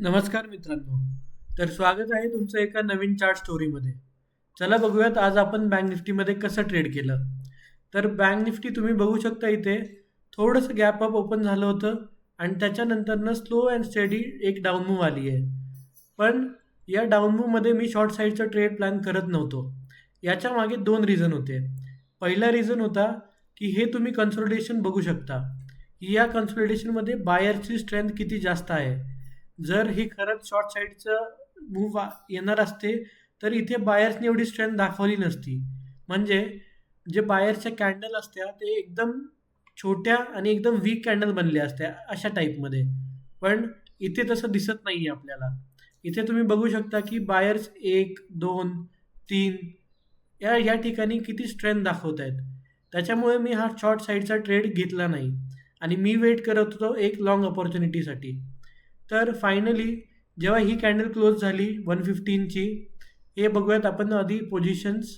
नमस्कार मित्रांनो. तर स्वागत आहे तुमचं एका नवीन चार्ट स्टोरीमध्ये. चला बघूयात आज आपण बँक निफ्टीमध्ये कसं ट्रेड केलं. तर बँक निफ्टी तुम्ही बघू शकता इथे थोडंसं गॅप अप ओपन झालं होतं आणि त्याच्यानंतरनं स्लो अँड स्टेडी एक डाऊन मूव्ह आली आहे. पण या डाऊन मूव्हमध्ये मी शॉर्ट साईडचा ट्रेड प्लॅन करत नव्हतो. याच्या मागे दोन रिझन होते. पहिला रिझन होता की हे तुम्ही कन्सोलिडेशन बघू शकता की या कन्सोलिडेशनमध्ये बायरची स्ट्रेंथ किती जास्त आहे. जर ही खरंच शॉर्ट साईडचं मूव्ह येणार असते तर इथे बायर्सने एवढी स्ट्रेंथ दाखवली नसती. म्हणजे जे बायर्सच्या कॅन्डल असत्या ते एकदम छोट्या आणि एकदम वीक कॅन्डल बनल्या असत्या अशा टाईपमध्ये. पण इथे तसं दिसत नाही आहे आपल्याला. इथे तुम्ही बघू शकता की बायर्स एक दोन तीन या या ठिकाणी किती स्ट्रेंथ दाखवत आहेत. त्याच्यामुळे मी हा शॉर्ट साईडचा ट्रेड घेतला नाही आणि मी वेट करत होतो एक लॉंग ऑपॉर्च्युनिटीसाठी. तर फायनली जेव्हा ही कॅन्डल क्लोज झाली 115ची, हे बघूयात आपण आधी पोझिशन्स.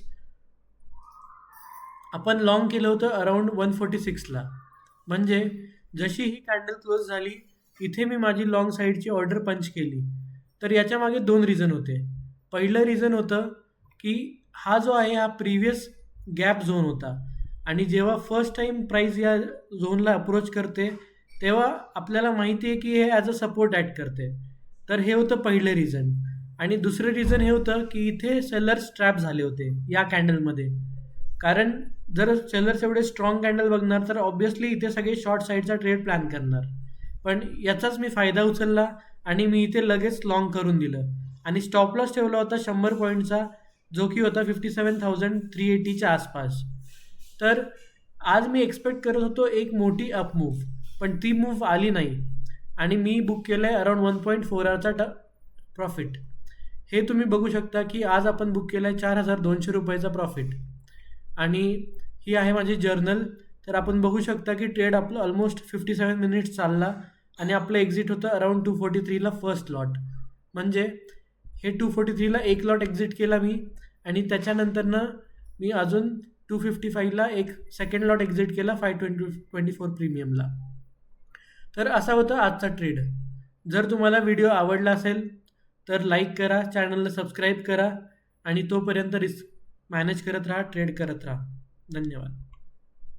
आपण लॉंग केलं होतं अराउंड 146ला. म्हणजे जशी ही कॅन्डल क्लोज झाली इथे मी माझी लॉंग साईडची ऑर्डर पंच केली. तर याच्या मागे दोन रिझन होते. पहिलं रिझन होतं की हा जो आहे हा प्रिव्हियस गॅप झोन होता आणि जेव्हा फर्स्ट टाइम प्राइस या झोनला अप्रोच करते तेव्हा आपल्याला माहिती आहे की हे ॲज अ सपोर्ट ॲड करते. तर हे होतं पहिलं रिझन. आणि दुसरं रिझन हे होतं की इथे सेलर्स ट्रॅप झाले होते या कॅन्डलमध्ये. कारण जर सेलर्स एवढे स्ट्रॉंग कॅन्डल बघणार तर ऑब्व्हियसली इथे सगळे शॉर्ट साईडचा ट्रेड प्लॅन करणार. पण याचाच मी फायदा उचलला आणि मी इथे लगेच लॉंग करून दिलं आणि स्टॉप लॉस ठेवला होता 100 पॉईंटचा, जो की होता 57,380च्या आसपास. तर आज मी एक्सपेक्ट करत होतो एक मोठी अप मूव्ह, पण ती मूव्ह आली नाही आणि मी बुक केलं आहे अराउंड 1.4 आरचा प्रॉफिट. हे तुम्ही बघू शकता की आज आपण बुक केलं आहे 4,200 रुपयाचा प्रॉफिट. आणि ही आहे माझी जर्नल. तर आपण बघू शकता की ट्रेड आपलं ऑलमोस्ट 57 मिनिट्स चालला आणि आपलं एक्झिट होतं अराउंड 243ला फर्स्ट लॉट. म्हणजे हे 243ला एक लॉट एक्झिट केला मी आणि त्याच्यानंतरनं मी अजून 255ला एक सेकंड लॉट एक्झिट केला 524 प्रीमियमला. तर असा होता आजचा ट्रेड. जर तुम्हाला व्हिडिओ आवडला असेल तर लाईक करा, चॅनलला सबस्क्राईब करा आणि तोपर्यंत रिस्क मॅनेज करत राहा, ट्रेड करत राहा. धन्यवाद.